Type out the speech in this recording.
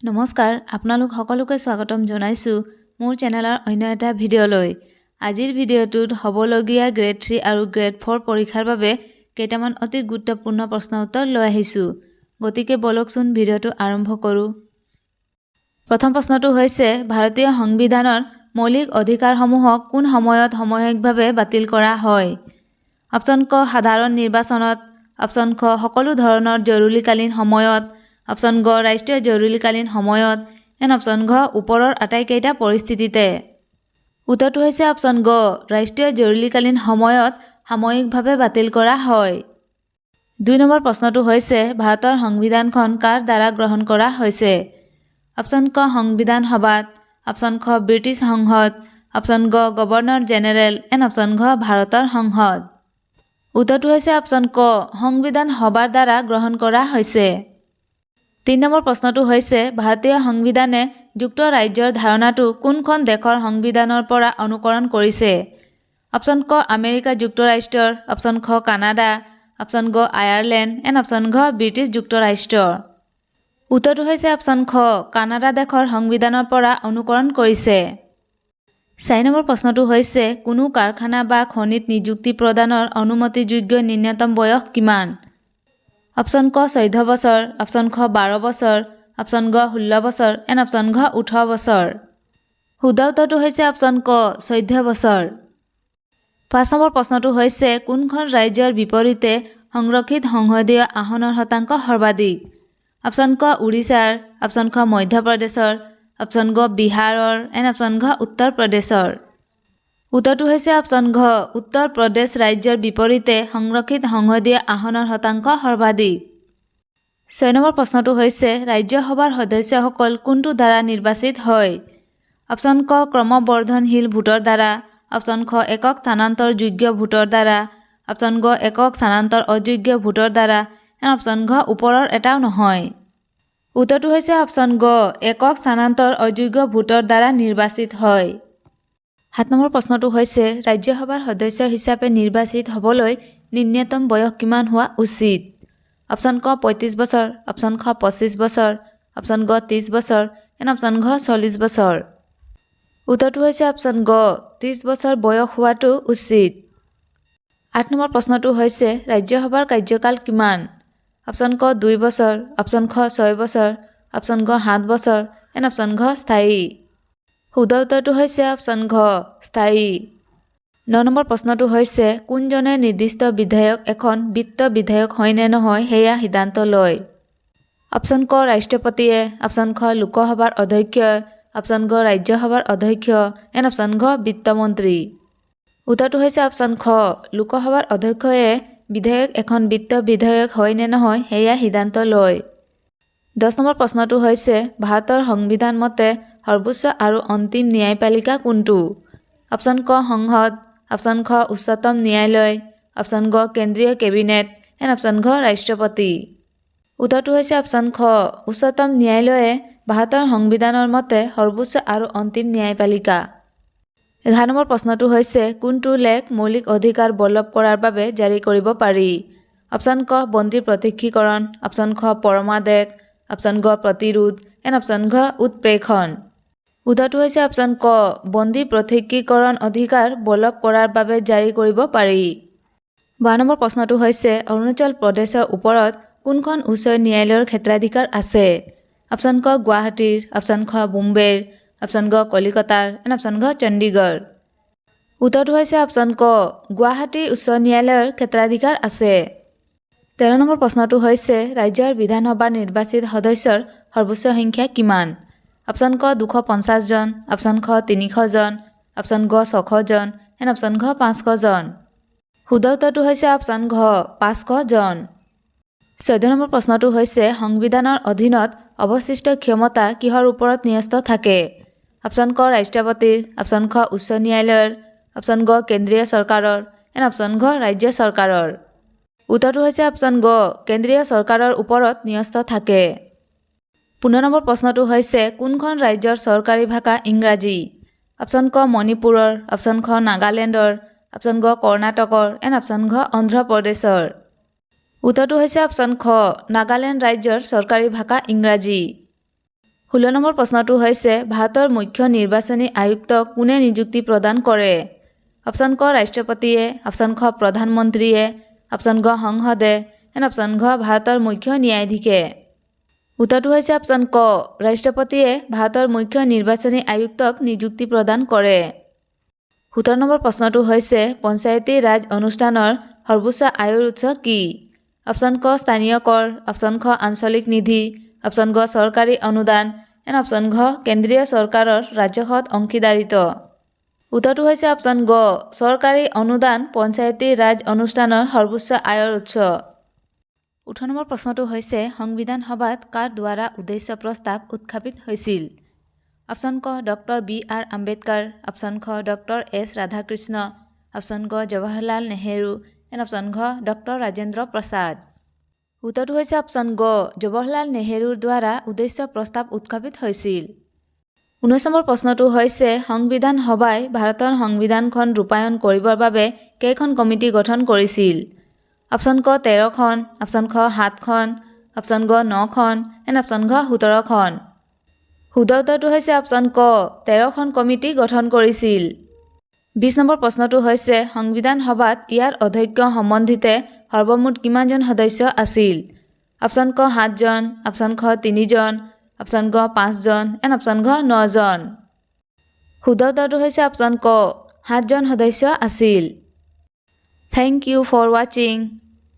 নমস্কাৰ, আপোনালোক সকলোকে স্বাগতম জনাইছো মোৰ চেনেলৰ অন্য এটা ভিডিঅ'লৈ। আজিৰ ভিডিঅ'টোত হ'বলগীয়া গ্ৰেড 3 আৰু গ্ৰেড 4 পৰীক্ষাৰ বাবে কেইটামান অতি গুৰুত্বপূৰ্ণ প্ৰশ্ন উত্তৰ লৈ আহিছো। গতিকে বলকচোন ভিডিঅ'টো আৰম্ভ কৰোঁ। প্ৰথম প্ৰশ্নটো হৈছে ভাৰতীয় সংবিধানৰ মৌলিক অধিকাৰসমূহক কোন সময়ত সাময়িকভাৱে বাতিল কৰা হয়? অপশ্যন ক সাধাৰণ নিৰ্বাচনত, অপশ্যন খ সকলো ধৰণৰ জৰুৰীকালীন সময়ত, অপশ্যন গ ৰাষ্ট্ৰীয় জৰুৰীকালীন সময়ত, এন অপশ্যন ঘ ওপৰৰ আটাইকেইটা পৰিস্থিতিতে। উত্তৰটো হৈছে অপশ্যন গ ৰাষ্ট্ৰীয় জৰুৰীকালীন সময়ত সাময়িকভাৱে বাতিল কৰা হয়। 2 নম্বৰ প্ৰশ্নটো হৈছে ভাৰতৰ সংবিধানখন কাৰ দ্বাৰা গ্ৰহণ কৰা হৈছে? অপশ্যন ক সংবিধান সভাত, অপশ্যন খ ব্ৰিটিছ সংসদ, অপশ্যন গ গভৰ্ণৰ জেনেৰেল, এন অপশ্যন ঘ ভাৰতৰ সংসদ। উত্তৰটো হৈছে অপশ্যন ক সংবিধান সভাৰ দ্বাৰা গ্ৰহণ কৰা হৈছে। 3 নম্বৰ প্ৰশ্নটো হৈছে ভাৰতীয় সংবিধানে যুক্তৰাজ্যৰ ধাৰণাটো কোনখন দেশৰ সংবিধানৰ পৰা অনুকৰণ কৰিছে? অপশ্যন ক আমেৰিকা যুক্তৰাষ্ট্ৰৰ, অপশ্যন খ কানাডা, অপশ্যন গ আয়াৰলেণ্ড, এন অপশ্যন ঘ ব্ৰিটিছ যুক্তৰাষ্ট্ৰ। উত্তৰটো হৈছে অপশ্যন খ কানাডা দেশৰ সংবিধানৰ পৰা অনুকৰণ কৰিছে। 4 নম্বৰ প্ৰশ্নটো হৈছে কোনো কাৰখানা বা খনিত নিযুক্তি প্ৰদানৰ অনুমতিযোগ্য ন্যূনতম বয়স কিমান? অপশ্যন ক 14 বছৰ, অপশ্যন খ 12 বছৰ, অপশ্যন গ 16 বছৰ, এন অপশ্যন ঘ 18 বছৰ। শুদ্ধ উত্তৰটো হৈছে অপশ্যন ক 14 বছৰ। 5 নম্বৰ প্ৰশ্নটো হৈছে কোনখন ৰাজ্যৰ বিপৰীতে সংৰক্ষিত সংসদীয় আসনৰ শতাংশ সৰ্বাধিক? অপশ্যন ক উৰিষ্যাৰ, অপশ্যন খ মধ্যপ্ৰদেশৰ, অপশ্যন গ বিহাৰৰ, এন অপশ্যন ঘ উত্তৰ প্ৰদেশৰ। উত্তৰটো হৈছে অপশ্যন ঘ উত্তৰ প্ৰদেশ ৰাজ্যৰ বিপৰীতে সংৰক্ষিত সংসদীয় আসনৰ শতাংশ সৰ্বাধিক। 6 নম্বৰ প্ৰশ্নটো হৈছে ৰাজ্যসভাৰ সদস্যসকল কোনটো দ্বাৰা নিৰ্বাচিত হয়? অপশ্যন ক ক্ৰমবৰ্ধনশীল ভোটৰ দ্বাৰা, অপশ্যন খ একক স্থানান্তৰ যোগ্য ভোটৰ দ্বাৰা, অপশ্যন গ একক স্থানান্তৰ অযোগ্য ভোটৰ দ্বাৰা, এন অপশ্যন ঘ ওপৰৰ এটাও নহয়। উত্তৰটো হৈছে অপশ্যন গ একক স্থানান্তৰ অযোগ্য ভোটৰ দ্বাৰা নিৰ্বাচিত হয়। 7 নম্বৰ প্ৰশ্নটো হৈছে ৰাজ্যসভাৰ সদস্য হিচাপে নিৰ্বাচিত হ'বলৈ ন্যূনতম বয়স কিমান হোৱা উচিত? অপশ্যন ক 35 বছৰ, অপশ্যন খ 25 বছৰ, অপশ্যন গ 30 বছৰ, এন অপশ্যন ঘ 40 বছৰ। উত্তৰটো হৈছে অপশ্যন গ 30 বছৰ বয়স হোৱাটো উচিত। 8 নম্বৰ প্ৰশ্নটো হৈছে ৰাজ্যসভাৰ কাৰ্যকাল কিমান? অপশ্যন ক 2 বছৰ, অপশ্যন খ 6 বছৰ, অপশ্যন গ 7 বছৰ, এন অপশ্যন ঘ স্থায়ী। শুদ্ধ উত্তৰটো হৈছে অপশ্যন ঘ স্থায়ী। 9 নম্বৰ প্ৰশ্নটো হৈছে কোনজনে নিৰ্দিষ্ট বিধায়ক এখন বিত্ত বিধায়ক হয় নে নহয় সেয়া সিদ্ধান্ত লয়? অপশ্যন ক ৰাষ্ট্ৰপতিয়ে, অপশ্যন খ লোকসভাৰ অধ্যক্ষ, অপশ্যন গ ৰাজ্যসভাৰ অধ্যক্ষ, এন অপশ্যন ঘ বিত্তমন্ত্ৰী। উত্তৰটো হৈছে অপশ্যন খ লোকসভাৰ অধ্যক্ষয়ে বিধায়ক এখন বিত্ত বিধায়ক হয় নে নহয় সেয়া সিদ্ধান্ত লয়। 10 নম্বৰ প্ৰশ্নটো হৈছে ভাৰতৰ সংবিধান মতে সৰ্বোচ্চ আৰু অন্তিম ন্যায়পালিকা কোনটো? অপশ্যন ক সংসদ, অপশ্যন খ উচ্চতম ন্যায়ালয়, অপশ্যন গ কেন্দ্ৰীয় কেবিনেট, এন অপশ্যন ঘ ৰাষ্ট্ৰপতি। উত্তৰটো হৈছে অপশ্যন খ উচ্চতম ন্যায়ালয়ে ভাৰতৰ সংবিধানৰ মতে সৰ্বোচ্চ আৰু অন্তিম ন্যায়পালিকা। 11 নম্বৰ প্ৰশ্নটো হৈছে কোনটো লেখ মৌলিক অধিকাৰ বলবৎ কৰাৰ বাবে জাৰি কৰিব পাৰি? অপশ্যন ক বন্দী প্ৰত্যক্ষীকৰণ, অপশ্যন খ পৰমাদেশ, অপশ্যন গ প্ৰতিৰোধ, এন অপশ্যন ঘ উৎপ্ৰেক্ষণ। উত্তৰটো হৈছে অপশ্যন ক বন্দী প্ৰত্যক্ষীকৰণ অধিকাৰ বলবৎ কৰাৰ বাবে জাৰি কৰিব পাৰি। 12 নম্বৰ প্ৰশ্নটো হৈছে অৰুণাচল প্ৰদেশৰ ওপৰত কোনখন উচ্চ ন্যায়ালয়ৰ ক্ষেত্ৰাধিকাৰ আছে? অপশ্যন ক গুৱাহাটীৰ, অপশ্যন খ বোম্বেৰ, অপশ্যন গ কলিকতাৰ, এন অপশ্যন ঘ চণ্ডীগড়। উত্তৰটো হৈছে অপশ্যন ক গুৱাহাটী উচ্চ ন্যায়ালয়ৰ ক্ষেত্ৰাধিকাৰ আছে। 13 নম্বৰ প্ৰশ্নটো হৈছে ৰাজ্যৰ বিধানসভাৰ নিৰ্বাচিত সদস্যৰ সৰ্বোচ্চ সংখ্যা কিমান? অপশ্যন ক 250 জন, অপশ্যন খ 300 জন, অপশ্যন গ 600 জন, এন অপশ্যন ঘ 500 জন। শুদ্ধ উত্তৰটো হৈছে অপশ্যন ঘ 500 জন। 14 নম্বৰ প্ৰশ্নটো হৈছে সংবিধানৰ অধীনত অৱশিষ্ট ক্ষমতা কিহৰ ওপৰত ন্যস্ত থাকে? অপশ্যন ক ৰাষ্ট্ৰপতিৰ, অপশ্যন খ উচ্চ ন্যায়ালয়ৰ, অপশ্যন গ কেন্দ্ৰীয় চৰকাৰৰ, এন অপশ্যন ঘ ৰাজ্য চৰকাৰৰ। উত্তৰটো হৈছে অপশ্যন গ কেন্দ্ৰীয় চৰকাৰৰ ওপৰত ন্যস্ত থাকে। 15 নম্বৰ প্ৰশ্নটো হৈছে কোনখন ৰাজ্যৰ চৰকাৰী ভাষা ইংৰাজী? অপশ্যন ক মণিপুৰৰ, অপশ্যন খ নাগালেণ্ডৰ, অপশ্যন গ কৰ্ণাটকৰ, এন অপশ্যন ঘ অন্ধ্ৰ প্ৰদেশৰ। উত্তৰটো হৈছে অপশ্যন খ নাগালেণ্ড ৰাজ্যৰ চৰকাৰী ভাষা ইংৰাজী। 16 নম্বৰ প্ৰশ্নটো হৈছে ভাৰতৰ মুখ্য নিৰ্বাচনী আয়ুক্তক কোনে নিযুক্তি প্ৰদান কৰে? অপশ্যন ক ৰাষ্ট্ৰপতিয়ে, অপশ্যন খ প্ৰধানমন্ত্ৰীয়ে, অপশ্যন গ সংসদে, এণ্ড অপশ্যন ঘ ভাৰতৰ মুখ্য ন্যায়াধীশে। উত্তৰটো হৈছে অপশ্যন ক ৰাষ্ট্ৰপতিয়ে ভাৰতৰ মুখ্য নিৰ্বাচনী আয়ুক্তক নিযুক্তি প্ৰদান কৰে। 17 নম্বৰ প্ৰশ্নটো হৈছে পঞ্চায়তী ৰাজ অনুষ্ঠানৰ সৰ্বোচ্চ আয়ৰ উৎস কি? অপশ্যন ক স্থানীয় কৰ, অপশ্যন খ আঞ্চলিক নিধি, অপশ্যন গ চৰকাৰী অনুদান, এণ্ড অপশ্যন ঘ কেন্দ্ৰীয় চৰকাৰৰ ৰাজহত অংশীদাৰিত্ব। উত্তৰটো হৈছে অপশ্যন গ চৰকাৰী অনুদান পঞ্চায়তী ৰাজ অনুষ্ঠানৰ সৰ্বোচ্চ আয়ৰ উৎস। 18 নম্বৰ প্ৰশ্নটো হৈছে সংবিধান সভাত কাৰ দ্বাৰা উদ্দেশ্য প্ৰস্তাৱ উত্থাপিত হৈছিল? অপশ্যন ক ডক্টৰ বি.আৰ. আম্বেদকাৰ, অপশ্যন খ ডক্টৰ এছ. ৰাধাকৃষ্ণ, অপশ্যন গ জৱাহৰলাল নেহেৰু, এণ্ড অপশ্যন ঘ ডক্টৰ ৰাজেন্দ্ৰ প্ৰসাদ। উত্তৰটো হৈছে অপশ্যন গ জৱাহৰলাল নেহেৰুৰ দ্বাৰা উদ্দেশ্য প্ৰস্তাৱ উত্থাপিত হৈছিল। 19 নম্বৰ প্ৰশ্নটো হৈছে সংবিধান সভাই ভাৰতৰ সংবিধানখন ৰূপায়ণ কৰিবৰ বাবে কেইখন কমিটি গঠন কৰিছিল? অপশ্যন ক 13খন, অপশ্যন খ 7খন, অপশ্যন গ 9খন, এণ্ড অপশ্যন ঘ 17খন। শুদ্ধ উত্তৰটো হৈছে অপশ্যন ক 13খন কমিটি গঠন কৰিছিল। 20 নম্বৰ প্ৰশ্নটো হৈছে সংবিধান সভাত ইয়াৰ অধ্যক্ষ সম্বন্ধিতে সৰ্বমুঠ কিমানজন সদস্য আছিল? অপশ্যন ক 7জন, অপশ্যন খ 3জন, অপশ্যন গ 5জন, এণ্ড অপশ্যন ঘ 9জন। শুদ্ধ উত্তৰটো হৈছে অপশ্যন ক 7জন সদস্য আছিল। থেংক ইউ ফৰ ৱাচিং।